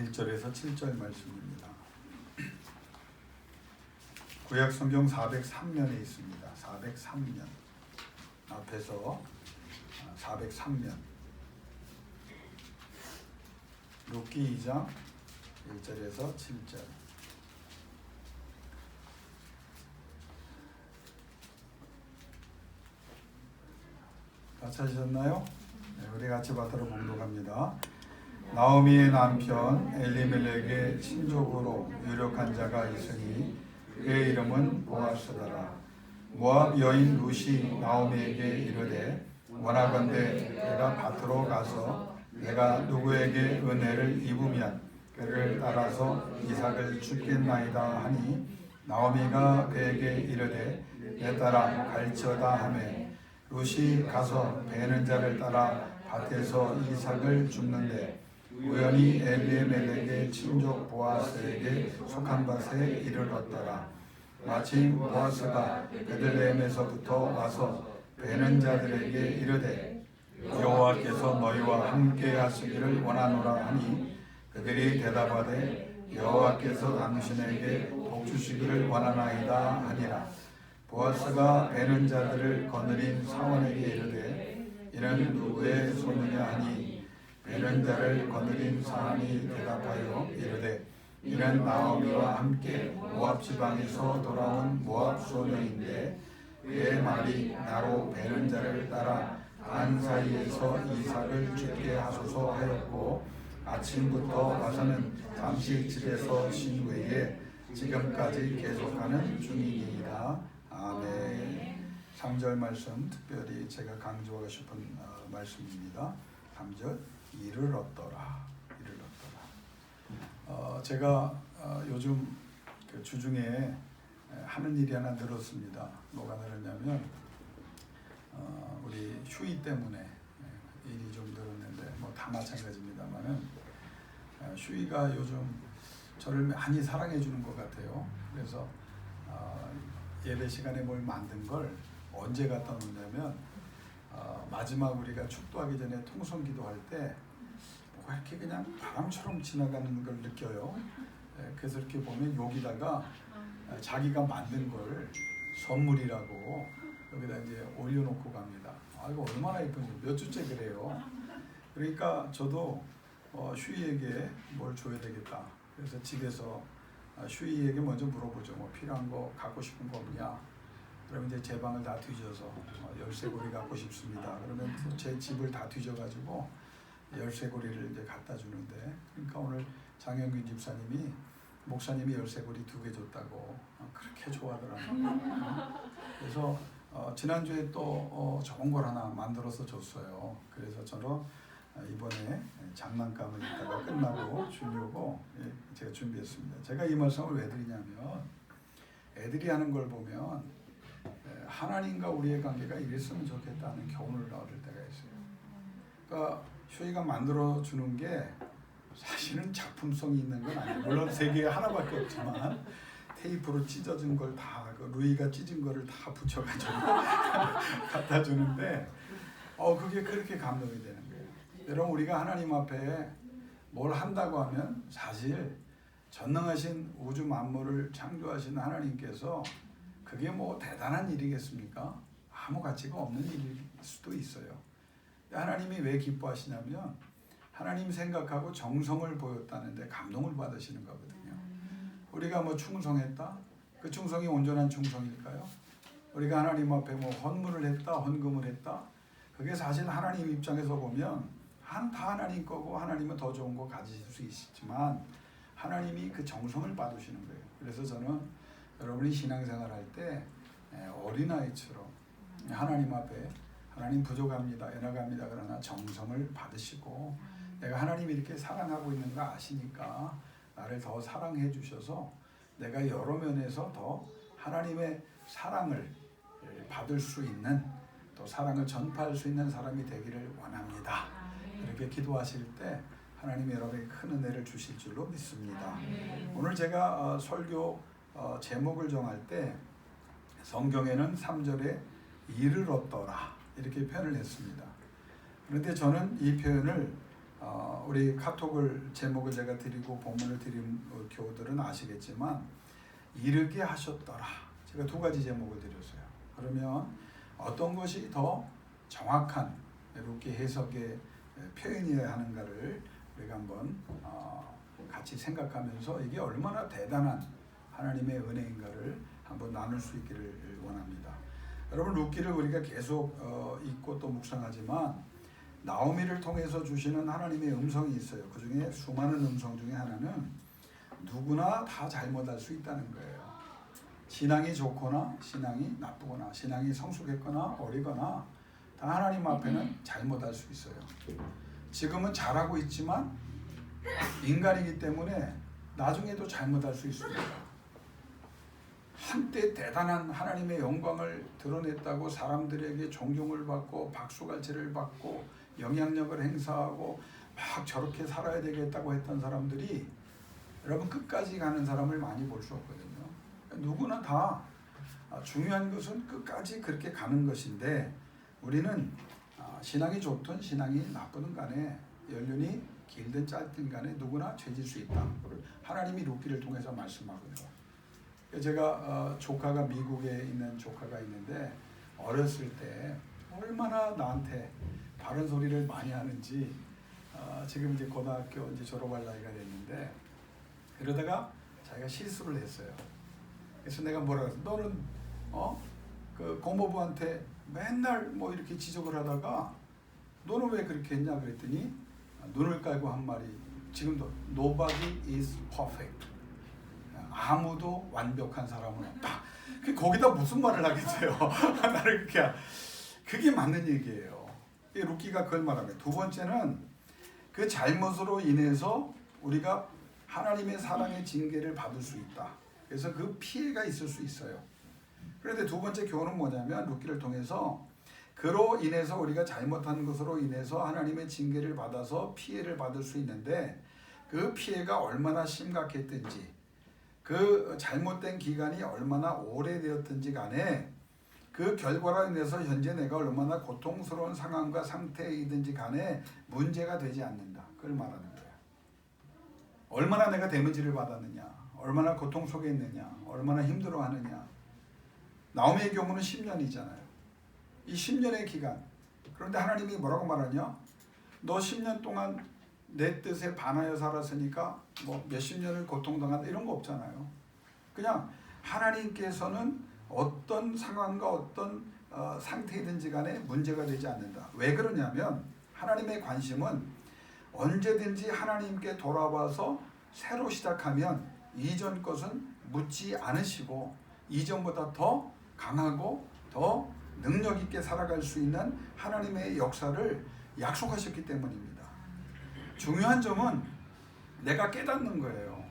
1절에서 7절 말씀입니다. 구약 성경 403면에 있습니다. 403면 앞에서 403면 룻기 2장 1절에서 7절. 다 찾으셨나요? 네, 우리 같이 받들어 봉독합니다. 나오미의 남편 엘리멜렉의 친족으로 유력한 자가 있으니 그의 이름은 보아스더라. 모압 여인 룻이 나오미에게 이르되 원하건대 내가 밭으로 가서 내가 누구에게 은혜를 입으면 그를 따라서 이삭을 주겠나이다 하니 나오미가 그에게 이르되 내 딸아 갈지어다 하매 룻이 가서 베는 자를 따라 밭에서 이삭을 줍는데 우연히 엘리멜렉의 친족 보아스에게 속한 밭에 이르렀더라. 마침 보아스가 베들레헴에서부터 와서 베는 자들에게 이르되 여호와께서 너희와 함께 하시기를 원하노라 하니 그들이 대답하되 여호와께서 당신에게 복 주시기를 원하나이다 하니라. 보아스가 베는 자들을 거느린 사원에게 이르되 이는 누구의 소유냐 하니 베는 자를 거느린 사람이 대답하여 이르되 이는 나오미와 함께 모압 지방에서 돌아온 모압 소녀인데 그의 말이 나로 베는 자를 따라 단 사이에서 이삭을 주게 하소서 하였고 아침부터 와서는 잠시 집에서 쉰 후에 지금까지 계속하는 중이니이다. 아멘. 3절 말씀 특별히 제가 강조하고 싶은 말씀입니다. 3절 이를 얻더라. 이를 얻더라. 제가 요즘 그 주중에 하는 일이 하나 늘었습니다. 뭐가 늘었냐면 우리 휴이 때문에 일이 좀 늘었는데 뭐 다 마찬가지입니다만은 휴이가 요즘 저를 많이 사랑해 주는 것 같아요. 그래서 예배 시간에 뭘 만든 걸 언제 갖다 놓냐면 마지막 우리가 축도하기 전에 통성 기도할 때 뭐가 이렇게 그냥 바람처럼 지나가는 걸 느껴요. 그래서 이렇게 보면 여기다가 자기가 만든 걸 선물이라고 여기다 이제 올려놓고 갑니다. 이거 얼마나 예쁜지 몇 주째 그래요. 그러니까 저도 슈이에게 뭘 줘야 되겠다. 그래서 집에서 슈이에게 먼저 물어보죠. 뭐 필요한 거 갖고 싶은 거 없냐? 그러면 이제 제 방을 다 뒤져서 열쇠고리 갖고 싶습니다. 그러면 제 집을 다 뒤져가지고 열쇠고리를 이제 갖다 주는데, 그러니까 오늘 장영균 집사님이 목사님이 열쇠고리 2개 줬다고 그렇게 좋아하더라고요. 그래서 지난주에 또 좋은 걸 하나 만들어서 줬어요. 그래서 저는 이번에 장난감을 이따가 끝나고 주려고 제가 준비했습니다. 제가 이 말씀을 왜 드리냐면 애들이 하는 걸 보면 하나님과 우리의 관계가 이랬으면 좋겠다는 교훈을 얻을 때가 있어요. 그러니까 슈이가 만들어 주는 게 사실은 작품성이 있는 건 아니에요. 물론 세계에 하나밖에 없지만 테이프로 찢어진 걸 다 루이가 찢은 거를 다 붙여가지고 갖다 주는데 그게 그렇게 감동이 되는 거예요. 여러분, 우리가 하나님 앞에 뭘 한다고 하면 사실 전능하신 우주 만물을 창조하신 하나님께서 그게 뭐 대단한 일이겠습니까? 아무 가치가 없는 일일 수도 있어요. 하나님이 왜 기뻐하시냐면 하나님 생각하고 정성을 보였다는데 감동을 받으시는 거거든요. 우리가 뭐 충성했다? 그 충성이 온전한 충성일까요? 우리가 하나님 앞에 뭐 헌물을 했다, 헌금을 했다? 그게 사실 하나님 입장에서 보면 다 하나님 거고 하나님은 더 좋은 거 가지실 수 있지만 하나님이 그 정성을 받으시는 거예요. 그래서 저는 여러분이 신앙생활 할 때 어린아이처럼 하나님 앞에 하나님 부족합니다, 연약합니다. 그러나 정성을 받으시고 내가 하나님이 이렇게 사랑하고 있는 거 아시니까 나를 더 사랑해 주셔서 내가 여러 면에서 더 하나님의 사랑을 받을 수 있는, 또 사랑을 전파할 수 있는 사람이 되기를 원합니다. 이렇게 기도하실 때 하나님이 여러분에게 큰 은혜를 주실 줄로 믿습니다. 오늘 제가 설교 제목을 정할 때 성경에는 3절에 이를 얻더라 이렇게 표현을 했습니다. 그런데 저는 이 표현을 우리 카톡을 제목을 제가 드리고 본문을 드린 교우들은 아시겠지만 이르게 하셨더라. 제가 두 가지 제목을 드렸어요. 그러면 어떤 것이 더 정확한 루키 해석의 표현이어야 하는가를 우리가 한번 같이 생각하면서 이게 얼마나 대단한 하나님의 은혜인가를 한번 나눌 수 있기를 원합니다. 여러분, 루키를 우리가 계속 읽고 또 묵상하지만 나오미를 통해서 주시는 하나님의 음성이 있어요. 그 중에 수많은 음성 중에 하나는 누구나 다 잘못할 수 있다는 거예요. 신앙이 좋거나 신앙이 나쁘거나 신앙이 성숙했거나 어리거나 다 하나님 앞에는 잘못할 수 있어요. 지금은 잘하고 있지만 인간이기 때문에 나중에도 잘못할 수 있습니다. 한때 대단한 하나님의 영광을 드러냈다고 사람들에게 존경을 받고 박수갈채를 받고 영향력을 행사하고 막 저렇게 살아야 되겠다고 했던 사람들이 여러분 끝까지 가는 사람을 많이 볼 수 없거든요. 누구나 다 중요한 것은 끝까지 그렇게 가는 것인데 우리는 신앙이 좋든 신앙이 나쁘든 간에 연륜이 길든 짧든 간에 누구나 죄질 수 있다. 하나님이 루키를 통해서 말씀하거든요. 제가 조카가 미국에 있는 조카가 있는데 어렸을 때 얼마나 나한테 바른 소리를 많이 하는지 지금 이제 고등학교 이제 졸업할 나이가 됐는데 그러다가 자기가 실수를 했어요. 그래서 내가 뭐라 그랬어? 너는 그 고모부한테 맨날 뭐 이렇게 지적을 하다가 너는 왜 그렇게 했냐 그랬더니 눈을 깔고 한 말이 지금도 Nobody is perfect. 아무도 완벽한 사람은 없다. 거기다 무슨 말을 하겠어요? 나를 그게 맞는 얘기예요. 루키가 그걸 말합니다. 두 번째는 그 잘못으로 인해서 우리가 하나님의 사랑의 징계를 받을 수 있다. 그래서 그 피해가 있을 수 있어요. 그런데 두 번째 교훈은 뭐냐면 루키를 통해서 그로 인해서 우리가 잘못한 것으로 인해서 하나님의 징계를 받아서 피해를 받을 수 있는데 그 피해가 얼마나 심각했든지 그 잘못된 기간이 얼마나 오래되었든지 간에 그 결과로 인해서 현재 내가 얼마나 고통스러운 상황과 상태이든지 간에 문제가 되지 않는다. 그걸 말하는 거예요. 얼마나 내가 데미지를 받았느냐, 얼마나 고통 속에 있느냐, 얼마나 힘들어하느냐. 나오미의 경우는 10년이잖아요. 이 10년의 기간. 그런데 하나님이 뭐라고 말하냐? 너 10년 동안 내 뜻에 반하여 살았으니까 뭐 몇십 년을 고통당한다 이런 거 없잖아요. 그냥 하나님께서는 어떤 상황과 어떤 상태이든지 간에 문제가 되지 않는다. 왜 그러냐면 하나님의 관심은 언제든지 하나님께 돌아와서 새로 시작하면 이전 것은 묻지 않으시고 이전보다 더 강하고 더 능력 있게 살아갈 수 있는 하나님의 역사를 약속하셨기 때문입니다. 중요한 점은 내가 깨닫는 거예요.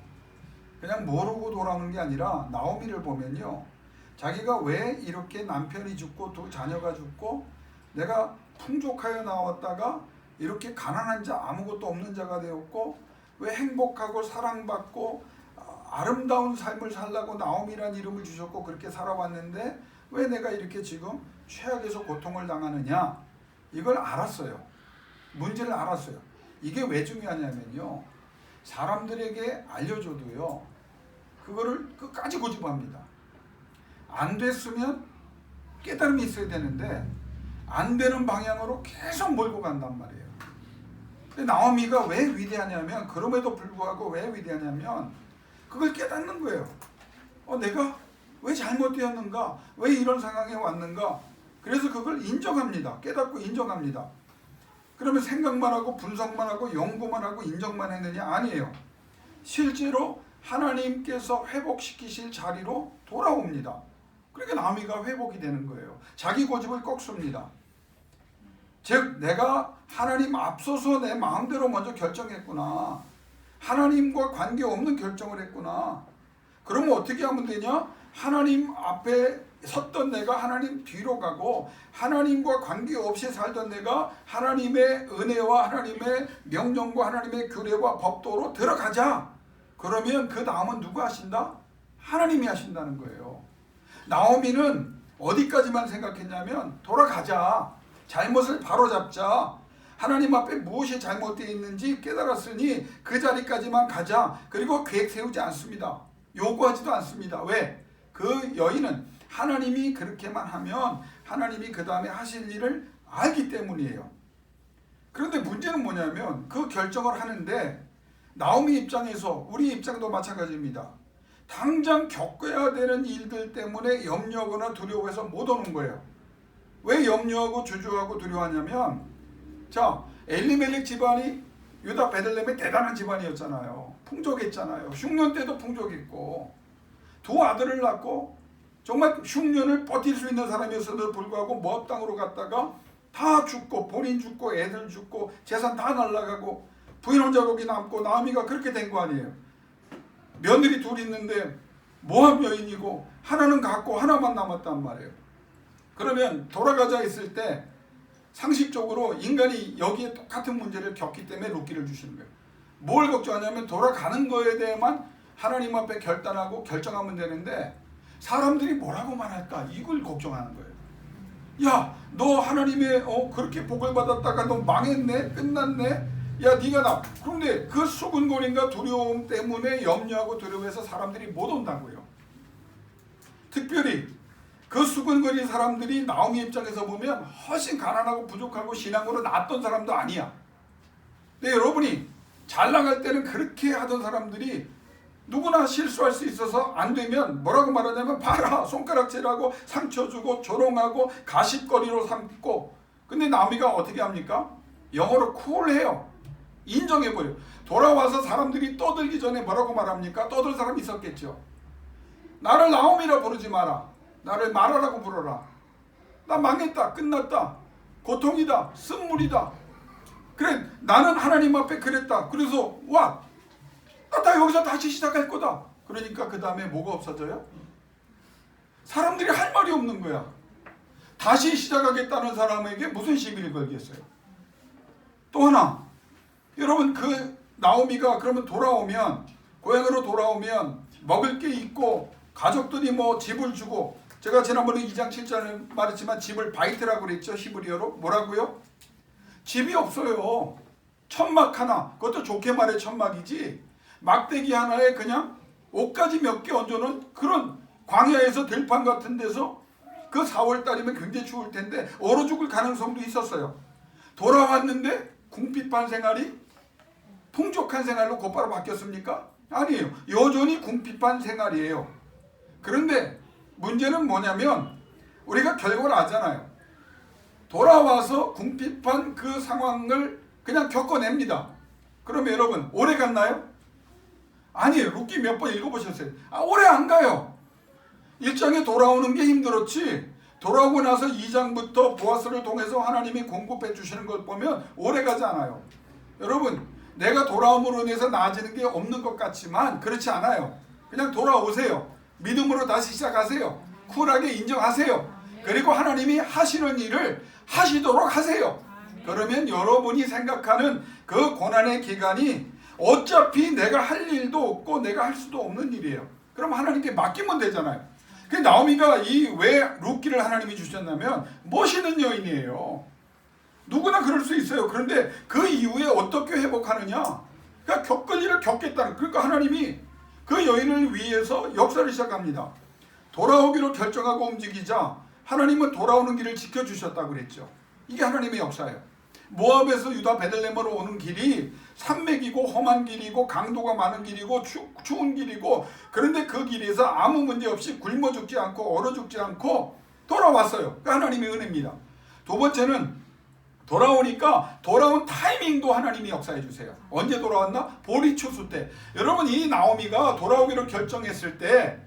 그냥 모르고 돌아오는 게 아니라 나오미를 보면요. 자기가 왜 이렇게 남편이 죽고 두 자녀가 죽고 내가 풍족하여 나왔다가 이렇게 가난한 자 아무것도 없는 자가 되었고 왜 행복하고 사랑받고 아름다운 삶을 살라고 나오미란 이름을 주셨고 그렇게 살아왔는데 왜 내가 이렇게 지금 최악에서 고통을 당하느냐 이걸 알았어요. 문제를 알았어요. 이게 왜 중요하냐면요. 사람들에게 알려줘도요. 그거를 끝까지 고집합니다. 안 됐으면 깨달음이 있어야 되는데 안 되는 방향으로 계속 몰고 간단 말이에요. 근데 나오미가 왜 위대하냐면 그럼에도 불구하고 왜 위대하냐면 그걸 깨닫는 거예요. 내가 왜 잘못되었는가? 왜 이런 상황에 왔는가? 그래서 그걸 인정합니다. 깨닫고 인정합니다. 그러면 생각만 하고 분석만 하고 연구만 하고 인정만 했느냐? 아니에요. 실제로 하나님께서 회복시키실 자리로 돌아옵니다. 그러니까 나오미가 회복이 되는 거예요. 자기 고집을 꺾습니다. 즉 내가 하나님 앞서서 내 마음대로 먼저 결정했구나. 하나님과 관계없는 결정을 했구나. 그러면 어떻게 하면 되냐? 하나님 앞에 섰던 내가 하나님 뒤로 가고 하나님과 관계없이 살던 내가 하나님의 은혜와 하나님의 명령과 하나님의 규례와 법도로 들어가자. 그러면 그 다음은 누가 하신다? 하나님이 하신다는 거예요. 나오미는 어디까지만 생각했냐면 돌아가자. 잘못을 바로잡자. 하나님 앞에 무엇이 잘못되어 있는지 깨달았으니 그 자리까지만 가자. 그리고 계획 세우지 않습니다. 요구하지도 않습니다. 왜? 그 여인은 하나님이 그렇게만 하면 하나님이 그 다음에 하실 일을 알기 때문이에요. 그런데 문제는 뭐냐면 그 결정을 하는데 나오미 입장에서, 우리 입장도 마찬가지입니다. 당장 겪어야 되는 일들 때문에 염려하거나 두려워해서 못 오는 거예요. 왜 염려하고 주저하고 두려워하냐면, 자, 엘리멜렉 집안이 유다 베들레헴의 대단한 집안이었잖아요. 풍족했잖아요. 흉년 때도 풍족했고 두 아들을 낳고 정말 흉년을 버틸 수 있는 사람이었음에도 불구하고 모압 땅으로 갔다가 다 죽고, 본인 죽고, 애들 죽고, 재산 다 날아가고, 부인 혼자 거기 남고, 나오미가 그렇게 된 거 아니에요. 며느리 둘 있는데 모압 여인이고 하나는 갔고 하나만 남았단 말이에요. 그러면 돌아가자 했을 때 상식적으로 인간이 여기에 똑같은 문제를 겪기 때문에 룻기를 주시는 거예요. 뭘 걱정하냐면 돌아가는 거에 대해만 하나님 앞에 결단하고 결정하면 되는데 사람들이 뭐라고 말할까, 이걸 걱정하는 거예요. 야, 너 하나님의 그렇게 복을 받았다가 너 망했네, 끝났네, 야 네가 나. 그런데 그 수근거림과 두려움 때문에 염려하고 두려워해서 사람들이 못 온다고요. 특별히 그 수근거린 사람들이 나오미 입장에서 보면 훨씬 가난하고 부족하고 신앙으로 낮던 사람도 아니야. 근데 여러분이 잘 나갈 때는 그렇게 하던 사람들이 누구나 실수할 수 있어서 안 되면 뭐라고 말하냐면, 봐라, 손가락질하고 상처 주고 조롱하고 가십거리로 삼고. 근데 나오미가 어떻게 합니까? 영어로 쿨해요. 인정해버려. 돌아와서 사람들이 떠들기 전에 뭐라고 말합니까? 떠들 사람이 있었겠죠. 나를 나오미라 부르지 마라. 나를 마라라고 불러라. 나 망했다, 끝났다, 고통이다, 쓴물이다. 그래, 나는 하나님 앞에 그랬다. 그래서 와, 나 여기서 다시 시작할 거다. 그러니까 그 다음에 뭐가 없어져요? 사람들이 할 말이 없는 거야. 다시 시작하겠다는 사람에게 무슨 시비를 걸겠어요? 또 하나, 여러분, 그 나오미가 그러면 돌아오면, 고향으로 돌아오면 먹을 게 있고 가족들이 뭐 집을 주고, 제가 지난번에 2장 7절에 말했지만 집을 바이트라고 그랬죠. 히브리어로 뭐라고요? 집이 없어요. 천막 하나, 그것도 좋게 말해 천막이지, 막대기 하나에 그냥 옷가지 몇 개 얹어놓은 그런 광야에서 들판 같은 데서, 그 4월달이면 굉장히 추울 텐데 얼어 죽을 가능성도 있었어요. 돌아왔는데 궁핍한 생활이 풍족한 생활로 곧바로 바뀌었습니까? 아니에요. 여전히 궁핍한 생활이에요. 그런데 문제는 뭐냐면 우리가 결과를 알잖아요. 돌아와서 궁핍한 그 상황을 그냥 겪어냅니다. 그러면 여러분, 오래 갔나요? 아니에요. 룻기 몇 번 읽어보셨어요? 오래 안 가요. 1장에 돌아오는 게 힘들었지, 돌아오고 나서 2장부터 보아스를 통해서 하나님이 공급해 주시는 걸 보면 오래 가지 않아요. 여러분, 내가 돌아옴으로 인해서 나아지는 게 없는 것 같지만 그렇지 않아요. 그냥 돌아오세요. 믿음으로 다시 시작하세요. 쿨하게 인정하세요. 그리고 하나님이 하시는 일을 하시도록 하세요. 그러면 여러분이 생각하는 그 고난의 기간이 어차피 내가 할 일도 없고 내가 할 수도 없는 일이에요. 그럼 하나님께 맡기면 되잖아요. 그 나오미가 왜 룻기를 하나님이 주셨냐면 멋있는 여인이에요. 누구나 그럴 수 있어요. 그런데 그 이후에 어떻게 회복하느냐? 그러니까 겪을 일을 겪겠다는, 그러니까 하나님이 그 여인을 위해서 역사를 시작합니다. 돌아오기로 결정하고 움직이자 하나님은 돌아오는 길을 지켜주셨다고 그랬죠. 이게 하나님의 역사예요. 모압에서 유다 베들레헴으로 오는 길이 산맥이고 험한 길이고 강도가 많은 길이고 추운 길이고, 그런데 그 길에서 아무 문제 없이 굶어 죽지 않고 얼어 죽지 않고 돌아왔어요. 그러니까 하나님의 은혜입니다. 두 번째는 돌아오니까 돌아온 타이밍도 하나님이 역사해 주세요. 언제 돌아왔나? 보리 추수 때. 여러분, 이 나오미가 돌아오기로 결정했을 때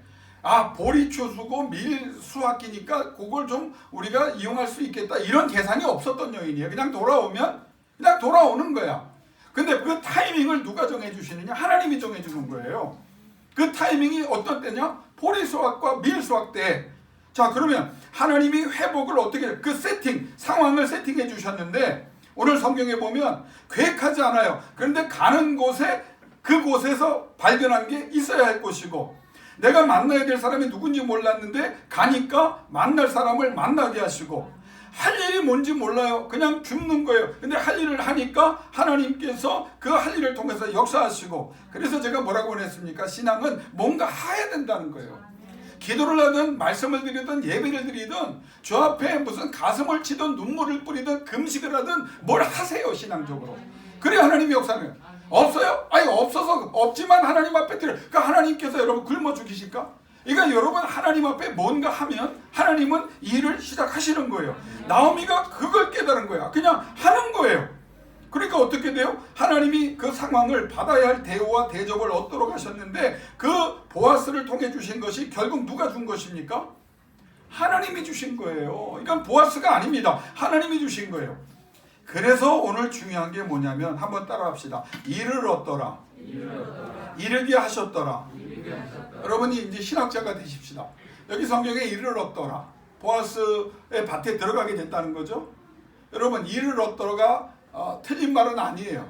보리 추수고 밀 수확기니까 그걸 좀 우리가 이용할 수 있겠다, 이런 계산이 없었던 여인이에요. 그냥 돌아오면 그냥 돌아오는 거야. 근데 그 타이밍을 누가 정해주시느냐? 하나님이 정해주는 거예요. 그 타이밍이 어떤 때냐? 보리 수확과 밀 수확 때. 자, 그러면 하나님이 회복을 어떻게, 그 상황을 세팅해 주셨는데 오늘 성경에 보면 계획하지 않아요. 그런데 가는 곳에, 그곳에서 발견한 게 있어야 할 곳이고, 내가 만나야 될 사람이 누군지 몰랐는데 가니까 만날 사람을 만나게 하시고, 할 일이 뭔지 몰라요. 그냥 죽는 거예요. 근데 할 일을 하니까 하나님께서 그 할 일을 통해서 역사하시고, 그래서 제가 뭐라고 했습니까? 신앙은 뭔가 해야 된다는 거예요. 기도를 하든 말씀을 드리든 예배를 드리든 주 앞에 무슨 가슴을 치든 눈물을 뿌리든 금식을 하든 뭘 하세요. 신앙적으로. 그래야 하나님이 역사는. 없어요? 아니 없어서 없지만 하나님 앞에 드려. 그러니까 하나님께서 여러분 굶어 죽이실까? 그러니까 여러분 하나님 앞에 뭔가 하면 하나님은 일을 시작하시는 거예요. 나오미가 그걸 깨달은 거야. 그냥 하는 거예요. 그러니까 어떻게 돼요? 하나님이 그 상황을 받아야 할 대우와 대접을 얻도록 하셨는데, 그 보아스를 통해 주신 것이 결국 누가 준 것입니까? 하나님이 주신 거예요. 그러니까 보아스가 아닙니다. 하나님이 주신 거예요. 그래서 오늘 중요한 게 뭐냐면 한번 따라합시다. 일을 얻더라. 이르게 하셨더라. 여러분이 이제 신학자가 되십시다. 여기 성경에 일을 얻더라. 보아스의 밭에 들어가게 됐다는 거죠. 여러분 일을 얻더라가 틀린 말은 아니에요.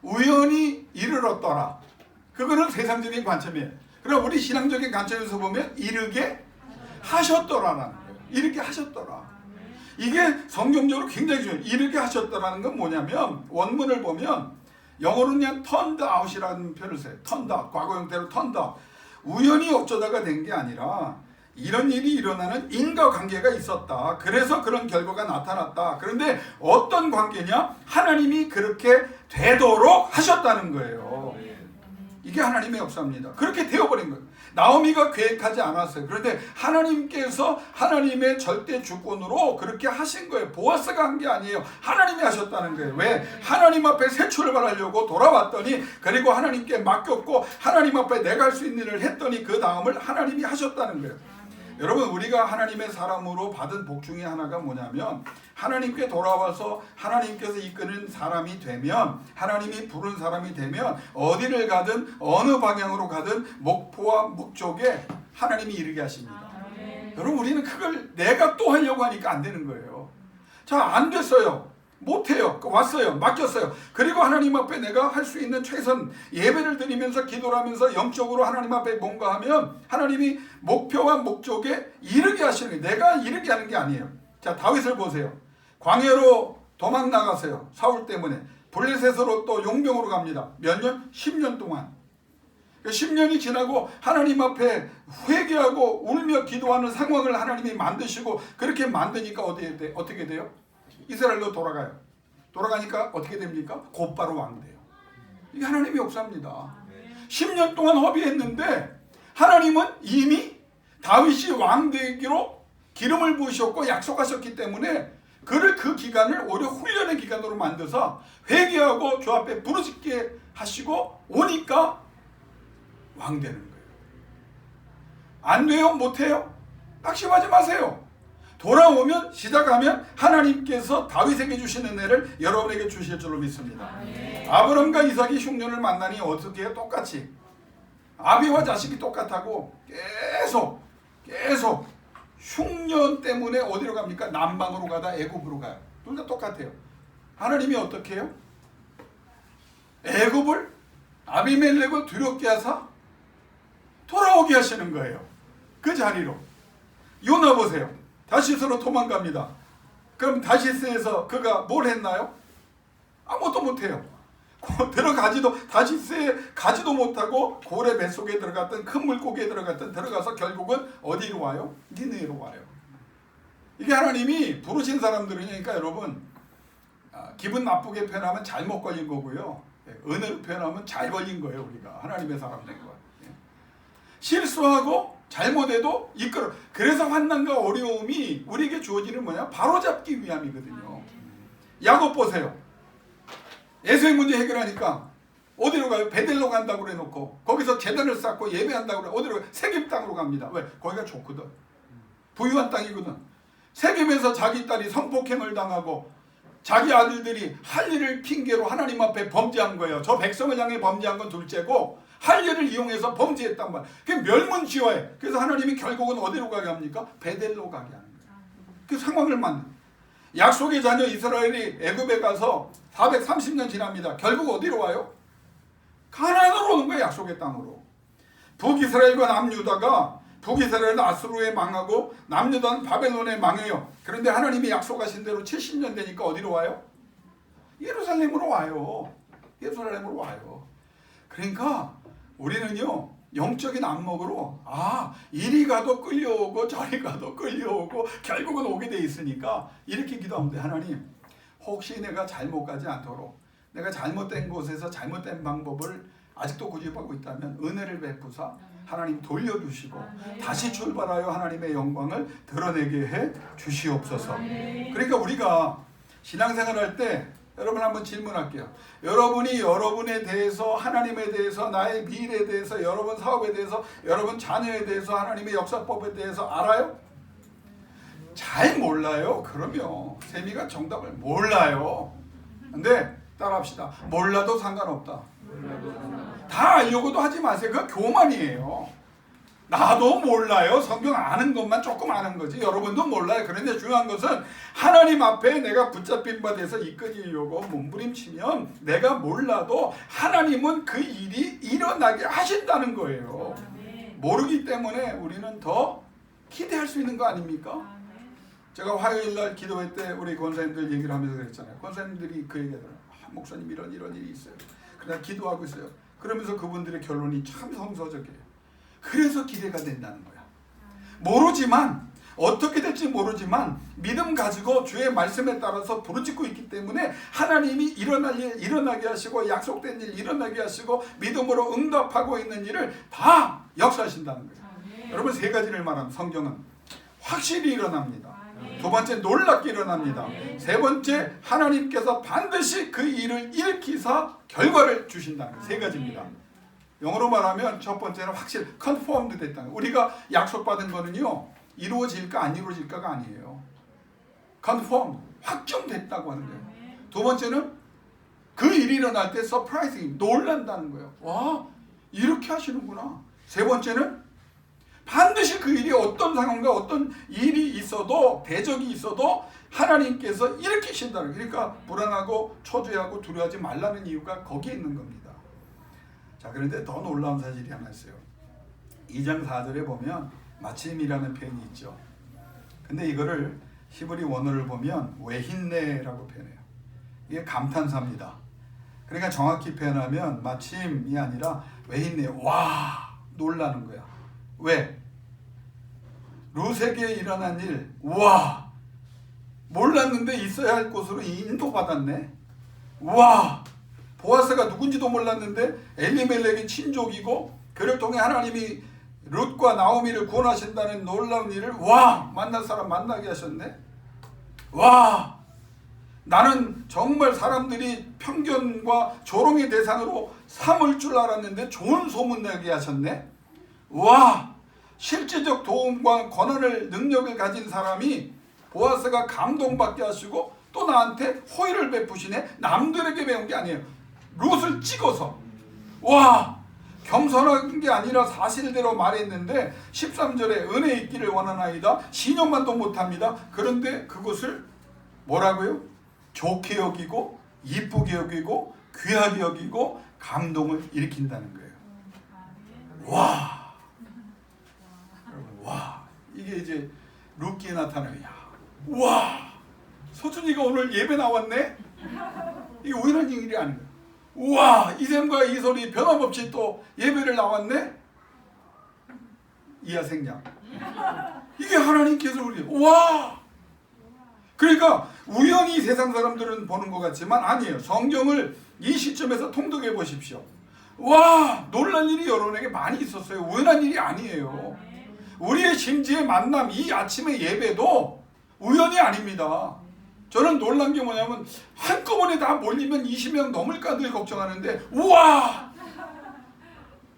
우연히 일을 얻더라. 그거는 세상적인 관점이에요. 그럼 우리 신앙적인 관점에서 보면 이르게 하셨더라라는 거예요. 이르게 하셨더라. 이게 성경적으로 굉장히 중요해요. 이르게 하셨더라는 건 뭐냐면 원문을 보면 영어로는 그냥 turned out이라는 표현을 써요. turned out, 과거 형태로 turned out. 우연히 어쩌다가 된 게 아니라 이런 일이 일어나는 인과관계가 있었다. 그래서 그런 결과가 나타났다. 그런데 어떤 관계냐? 하나님이 그렇게 되도록 하셨다는 거예요. 이게 하나님의 역사입니다. 그렇게 되어버린 거예요. 나오미가 계획하지 않았어요. 그런데 하나님께서 하나님의 절대 주권으로 그렇게 하신 거예요. 보아스가 한 게 아니에요. 하나님이 하셨다는 거예요. 왜? 하나님 앞에 새 출발하려고 돌아왔더니, 그리고 하나님께 맡겼고 하나님 앞에 내가 할 수 있는 일을 했더니 그 다음을 하나님이 하셨다는 거예요. 여러분 우리가 하나님의 사람으로 받은 복 중에 하나가 뭐냐면, 하나님께 돌아와서 하나님께서 이끄는 사람이 되면, 하나님이 부른 사람이 되면 어디를 가든 어느 방향으로 가든 목표와 목적에 하나님이 이르게 하십니다. 여러분 우리는 그걸 내가 또 하려고 하니까 안 되는 거예요. 자, 안 됐어요. 못해요. 왔어요. 맡겼어요. 그리고 하나님 앞에 내가 할 수 있는 최선 예배를 드리면서 기도를 하면서 영적으로 하나님 앞에 뭔가 하면 하나님이 목표와 목적에 이르게 하시는 거예요. 내가 이르게 하는 게 아니에요. 자, 다윗을 보세요. 광야로 도망 나가세요. 사울 때문에. 블레셋으로 또 용병으로 갑니다. 몇 년? 10년 동안. 10년이 지나고 하나님 앞에 회개하고 울며 기도하는 상황을 하나님이 만드시고, 그렇게 만드니까 어떻게 돼요? 이스라엘로 돌아가요. 돌아가니까 어떻게 됩니까? 곧바로 왕 돼요. 이게 하나님의 역사입니다. 10년 동안 허비했는데 하나님은 이미 다윗이 왕 되기로 기름을 부으셨고 약속하셨기 때문에 그를 그 기간을 오히려 훈련의 기간으로 만들어서 회개하고 주 앞에 부르짖게 하시고 오니까 왕 되는 거예요. 안 돼요? 못해요? 낙심하지 마세요. 돌아오면 시작하면 하나님께서 다윗에게 주시는 은혜를 여러분에게 주실 줄로 믿습니다. 아브람과 이삭이 흉년을 만나니 어떻게 해요? 똑같이 아비와 자식이 똑같하고 계속 흉년 때문에 어디로 갑니까? 남방으로 가다 애굽으로 가요. 둘 다 똑같아요. 하나님이 어떻게 해요? 애굽을 아비멜렉을 두렵게 하사 돌아오게 하시는 거예요. 그 자리로. 요나 보세요. 다시스로 도망갑니다. 그럼 다시스에서 그가 뭘 했나요? 아무것도 못해요. 다시스에 가지도 못하고 고래 뱃속에 들어갔던 큰 물고기에 들어가서 결국은 어디로 와요? 니느웨로 와요. 이게 하나님이 부르신 사람들이니까 여러분, 기분 나쁘게 표현하면 잘못 걸린 거고요. 은혜로 표현하면 잘 걸린 거예요. 우리가 하나님의 사람 된 거예요. 실수하고 잘못해도 이끌어. 그래서 환난과 어려움이 우리에게 주어지는 뭐냐? 바로잡기 위함이거든요. 야곱 보세요. 에서의 문제 해결하니까 어디로 가요? 베델로 간다고 그래 놓고 거기서 제단을 쌓고 예배한다고 그래. 어디로 가요? 세겜 땅으로 갑니다. 왜? 거기가 좋거든. 부유한 땅이거든. 세겜에서 자기 딸이 성폭행을 당하고 자기 아들들이 할 일을 핑계로 하나님 앞에 범죄한 거예요. 저 백성을 향해 범죄한 건 둘째고 할 일을 이용해서 범죄했단 말이에요. 그게 멸문지화예요. 그래서 하나님이 결국은 어디로 가게 합니까? 베델로 가게 하는 거예요. 그 상황을 만든. 약속의 자녀 이스라엘이 애굽에 가서 430년 지납니다. 결국 어디로 와요? 가나안으로 오는 거예요. 약속의 땅으로. 북이스라엘과 남유다가 북이스라엘은 아수르에 망하고 남유다는 바벨론에 망해요. 그런데 하나님이 약속하신 대로 70년 되니까 어디로 와요? 예루살렘으로 와요. 예루살렘으로 와요. 그러니까 우리는요, 영적인 안목으로 이리 가도 끌려오고 저리 가도 끌려오고 결국은 오게 돼 있으니까 이렇게 기도하면 돼. 하나님, 혹시 내가 잘못 가지 않도록, 내가 잘못된 곳에서 잘못된 방법을 아직도 고집하고 있다면 은혜를 베푸사 하나님 돌려주시고 다시 출발하여 하나님의 영광을 드러내게 해 주시옵소서. 그러니까 우리가 신앙생활할 때 여러분 한번 질문할게요. 여러분이 여러분에 대해서, 하나님에 대해서, 나의 미래에 대해서, 여러분 사업에 대해서, 여러분 자녀에 대해서, 하나님의 역사법에 대해서 알아요? 잘 몰라요. 그러면 세미가 정답을 몰라요. 근데 따라합시다. 몰라도 상관없다. 다 알려고도 하지 마세요. 그거 교만이에요. 나도 몰라요. 성경 아는 것만 조금 아는 거지. 여러분도 몰라요. 그런데 중요한 것은 하나님 앞에 내가 붙잡힌 바 돼서 이끌리려고 몸부림치면 내가 몰라도 하나님은 그 일이 일어나게 하신다는 거예요. 모르기 때문에 우리는 더 기대할 수 있는 거 아닙니까? 제가 화요일날 기도회 때 우리 권사님들 얘기를 하면서 그랬잖아요. 권사님들이 그 얘기하더라고요. 목사님 이런 일이 있어요. 그냥 기도하고 있어요. 그러면서 그분들의 결론이 참 성서적이에요. 그래서 기대가 된다는 거야. 모르지만, 어떻게 될지 모르지만 믿음 가지고 주의 말씀에 따라서 부르짖고 있기 때문에 하나님이 일어날 일 일어나게 하시고 약속된 일 일어나게 하시고 믿음으로 응답하고 있는 일을 다 역사하신다는 거예요. 여러분, 세 가지를 말하면 성경은 확실히 일어납니다. 두 번째, 놀랍게 일어납니다. 세 번째, 하나님께서 반드시 그 일을 일으키사 결과를 주신다는 거예요. 세 가지입니다. 영어로 말하면 첫 번째는 확실히 confirmed 됐다는 거예요. 우리가 약속받은 거는요, 이루어질까 안 이루어질까가 아니에요. confirmed, 확정됐다고 하는 거예요. 두 번째는 그 일이 일어날 때 surprising, 놀란다는 거예요. 와, 이렇게 하시는구나. 세 번째는 반드시 그 일이 어떤 상황과 어떤 일이 있어도, 대적이 있어도 하나님께서 일으키신다는 거예요. 그러니까 불안하고 초조해하고 두려워하지 말라는 이유가 거기에 있는 겁니다. 자, 그런데 더 놀라운 사실이 하나 있어요. 2장 4절에 보면 마침이라는 표현이 있죠. 근데 이거를 히브리 원어를 보면 외힌네라고 표현해요. 이게 감탄사입니다. 그러니까 정확히 표현하면 마침이 아니라 외힌네, 와, 놀라는 거야. 왜? 룻에게 일어난 일, 와, 몰랐는데 있어야 할 곳으로 인도받았네. 와, 보아스가 누군지도 몰랐는데 엘리멜렉의 친족이고 그를 통해 하나님이 룻과 나오미를 구원하신다는 놀라운 일을 만날 사람 만나게 하셨네. 와, 나는 정말 사람들이 편견과 조롱의 대상으로 삼을 줄 알았는데 좋은 소문나게 하셨네. 와, 실제적 도움과 권한을, 능력을 가진 사람이 보아스가 감동받게 하시고 또 나한테 호의를 베푸시네. 남들에게 배운 게 아니에요. 룻을 찍어서. 와, 겸손한 게 아니라 사실대로 말했는데 13절에 은혜 있기를 원하나이다. 신용만도 못합니다. 그런데 그것을 뭐라고요? 좋게 여기고 이쁘게 여기고 귀하게 여기고 감동을 일으킨다는 거예요. 와, 와, 이게 이제 룻기에 나타나요. 와, 소준이가 오늘 예배 나왔네? 이게 우연한 일이 아니에요. 우와, 이샘과 이솔이 변함없이 또 예배를 나왔네? 이하생략. 이게 하나님께서 우리, 와! 그러니까 우연히 세상 사람들은 보는 것 같지만 아니에요. 성경을 이 시점에서 통독해 보십시오. 와, 놀란 일이 여러분에게 많이 있었어요. 우연한 일이 아니에요. 우리의 심지의 만남, 이 아침의 예배도 우연이 아닙니다. 저는 놀란 게 뭐냐면 한꺼번에 다 몰리면 20명 넘을까 늘 걱정하는데, 우와,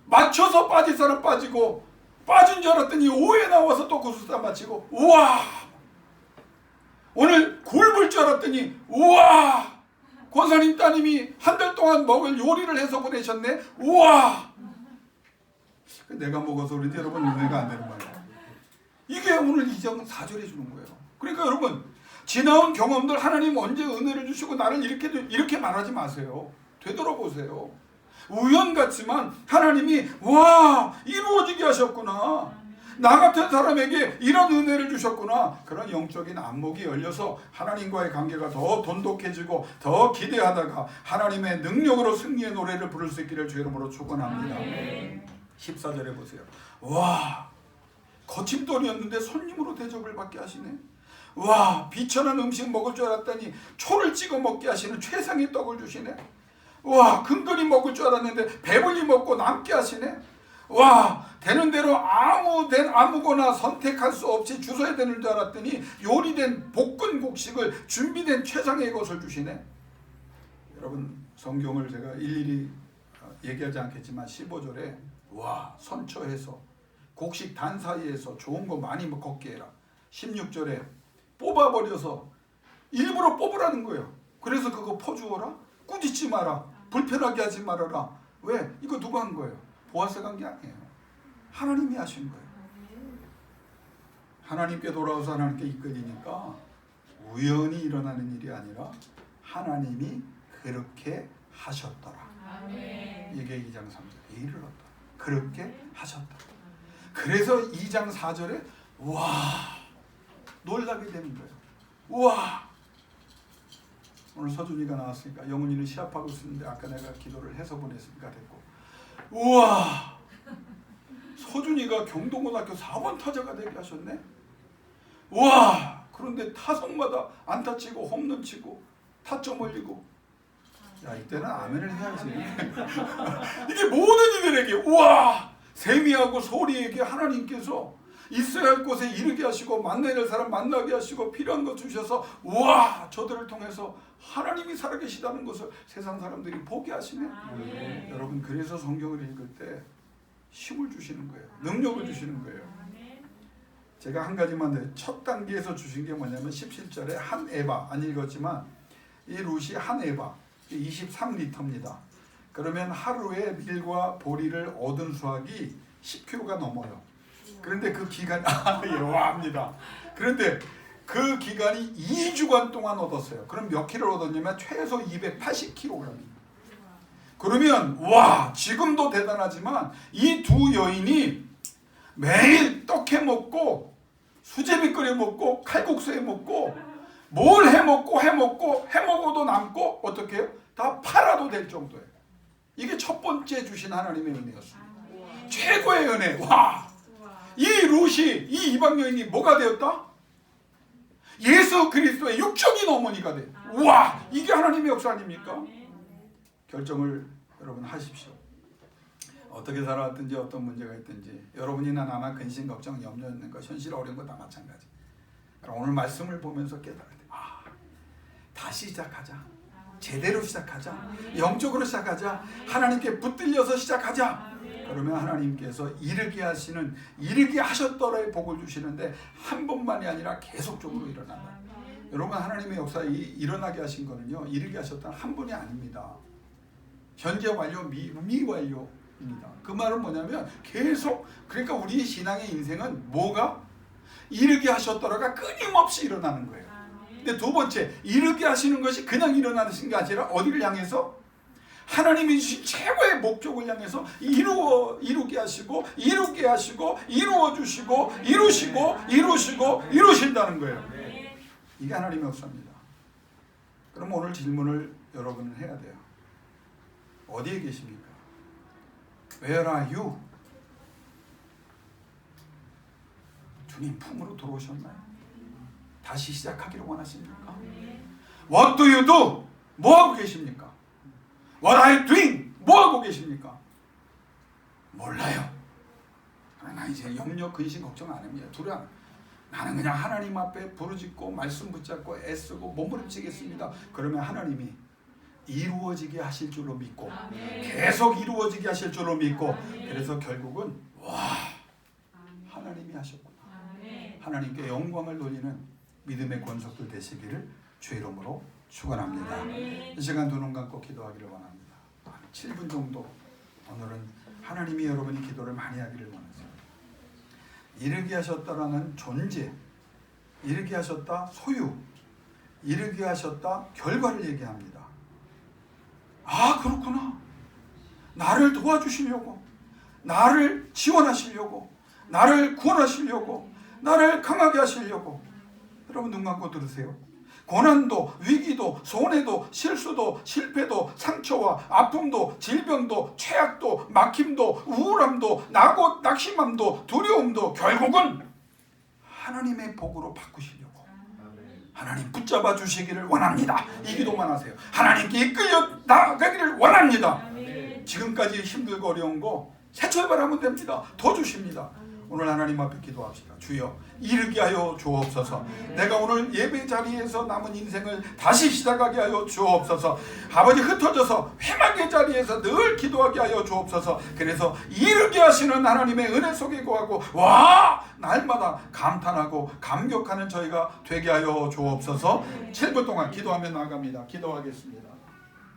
맞춰서 빠질 사람 빠지고, 빠진 줄 알았더니 5회 나와서 또 구술사 마치고, 우와, 오늘 굴불 줄 알았더니, 우와, 권사님 따님이 한 달 동안 먹을 요리를 해서 보내셨네. 우와, 내가 먹어서 그런지 여러분 은혜가 안 되는 말이에요. 이게 오늘 2장 4절에 주는 거예요. 그러니까 여러분, 지나온 경험들, 하나님 언제 은혜를 주시고 나를 이렇게 말하지 마세요. 되돌아보세요. 우연 같지만 하나님이 와, 이루어지게 하셨구나. 나 같은 사람에게 이런 은혜를 주셨구나. 그런 영적인 안목이 열려서 하나님과의 관계가 더 돈독해지고 더 기대하다가 하나님의 능력으로 승리의 노래를 부를 수 있기를 주 이름으로 축원합니다. 14절에 보세요. 와, 거침돌이였는데 손님으로 대접을 받게 하시네. 와, 비천한 음식 먹을 줄 알았더니 초를 찍어 먹게 하시는 최상의 떡을 주시네. 와, 근근히 먹을 줄 알았는데 배불리 먹고 남게 하시네. 와, 되는 대로 아무거나 선택할 수 없이 주셔야 되는 줄 알았더니 요리된 볶은 곡식을 준비된 최상의 것을 주시네. 여러분, 성경을 제가 일일이 얘기하지 않겠지만 15절에 와, 선처해서 곡식 단 사이에서 좋은 거 많이 먹게 해라. 16절에 뽑아버려서 일부러 뽑으라는 거예요. 그래서 그거 퍼주어라. 꾸짖지 마라. 불편하게 하지 말아라. 왜? 이거 누가 한 거예요? 보아스가 한 게 아니에요. 하나님이 하신 거예요. 하나님께 돌아와서 하나님께 이끌리니까 우연히 일어나는 일이 아니라 하나님이 그렇게 하셨더라. 이게 2장 3절에 이르렀다. 그렇게 하셨다. 그래서 2장 4절에 와, 놀라게 되는 거예요. 와, 오늘 서준이가 나왔으니까 영훈이는 시합하고 있었는데 아까 내가 기도를 해서 보냈으니까 됐고, 우와, 서준이가 경동고등학교 4번 타자가 되게 하셨네. 우와, 그런데 타석마다 안타 치고 홈런 치고 타점 올리고. 야, 이때는 아멘을 해야지. 이게 모든 이들에게 우와, 세미하고 소리에게 하나님께서 있어야 할 곳에 이르게 하시고 만나야 할 사람 만나게 하시고 필요한 것 주셔서 와, 저들을 통해서 하나님이 살아계시다는 것을 세상 사람들이 보게 하시네. 여러분, 그래서 성경을 읽을 때 힘을 주시는 거예요. 능력을 주시는 거예요. 제가 한 가지만 첫 단계에서 주신 게 뭐냐면 17절에 한 에바, 안 읽었지만 이 룻이 한 에바 23리터입니다. 그러면 하루에 밀과 보리를 얻은 수확이 10kg가 넘어요. 그런데 그 기간이 합니다. 그런데 그 기간이 2주간 동안 얻었어요. 그럼 몇 킬로를 얻었냐면 최소 280kg입니다. 그러면 와, 지금도 대단하지만 이 두 여인이 매일 떡 해 먹고 수제비 끓여 먹고 칼국수 해 먹고 뭘 해 먹어도 남고 어떻게 해요? 다 팔아도 될 정도예요. 이게 첫 번째 주신 하나님의 은혜였습니다. 최고의 은혜. 와, 이 룻이, 이 이방 여인이 뭐가 되었다? 예수 그리스도의 육적인 어머니가 돼. 와, 이게 하나님의 역사 아닙니까? 결정을 여러분 하십시오. 어떻게 살아왔든지 어떤 문제가 있든지 여러분이나 나나 근심, 걱정, 염려 있는 것, 현실 어려운 거 다 마찬가지. 오늘 말씀을 보면서 깨달을 때 다시 시작하자. 제대로 시작하자. 영적으로 시작하자. 하나님께 붙들려서 시작하자. 그러면 하나님께서 이르게 하셨더라의 복을 주시는데 한 번만이 아니라 계속적으로 일어난다. 여러분, 하나님의 역사에 일어나게 하신 거는요, 이르게 하셨다는 한 분이 아닙니다. 현재 완료, 미완료입니다. 그 말은 뭐냐면 계속, 그러니까 우리 신앙의 인생은 뭐가? 이르게 하셨더라가 끊임없이 일어나는 거예요. 근데 두 번째, 이르게 하시는 것이 그냥 일어나는 게 아니라 어디를 향해서? 하나님이 주신 최고의 목적을 향해서 이루게 하시고 이루어주시고 이루신다는 거예요. 이게 하나님의 역사입니다. 그럼 오늘 질문을 여러분은 해야 돼요. 어디에 계십니까? Where are you? 주님 품으로 들어오셨나요? 다시 시작하기를 원하십니까? What do you do? 뭐하고 계십니까? What are you doing? 뭐하고 계십니까? 몰라요. 나 이제 염려, 근심, 걱정 안 합니다. 두려워. 나는 그냥 하나님 앞에 부르짖고 말씀 붙잡고 애쓰고 몸부림치겠습니다. 그러면 하나님이 이루어지게 하실 줄로 믿고 계속 이루어지게 하실 줄로 믿고 그래서 결국은 와, 하나님이 하셨구나. 하나님께 영광을 돌리는 믿음의 권속들 되시기를 주 이름으로 축원합니다. 이 시간 두 눈 감고 기도하기를 원합니다. 7분 정도 오늘은 하나님이 여러분이 기도를 많이 하기를 원하세요. 이르게 하셨다라는 존재, 이르게 하셨다 소유, 이르게 하셨다 결과를 얘기합니다. 아, 그렇구나. 나를 도와주시려고, 나를 지원하시려고, 나를 구원하시려고, 나를 강하게 하시려고. 여러분 눈 감고 들으세요. 고난도, 위기도, 손해도, 실수도, 실패도, 상처와 아픔도, 질병도, 최악도, 막힘도, 우울함도, 낙심함도, 두려움도 결국은 하나님의 복으로 바꾸시려고 하나님 붙잡아 주시기를 원합니다. 이 기도만 하세요. 하나님께 이끌려 나가기를 원합니다. 지금까지 힘들고 어려운 거 새철발하면 됩니다. 더 주십니다. 오늘 하나님 앞에 기도합시다. 주여 이르게 하여 주옵소서. 내가 오늘 예배 자리에서 남은 인생을 다시 시작하게 하여 주옵소서. 아버지 흩어져서 회막의 자리에서 늘 기도하게 하여 주옵소서. 그래서 이르게 하시는 하나님의 은혜 속에 거하고 와 날마다 감탄하고 감격하는 저희가 되게 하여 주옵소서. 7분 동안 기도하며 나갑니다. 기도하겠습니다.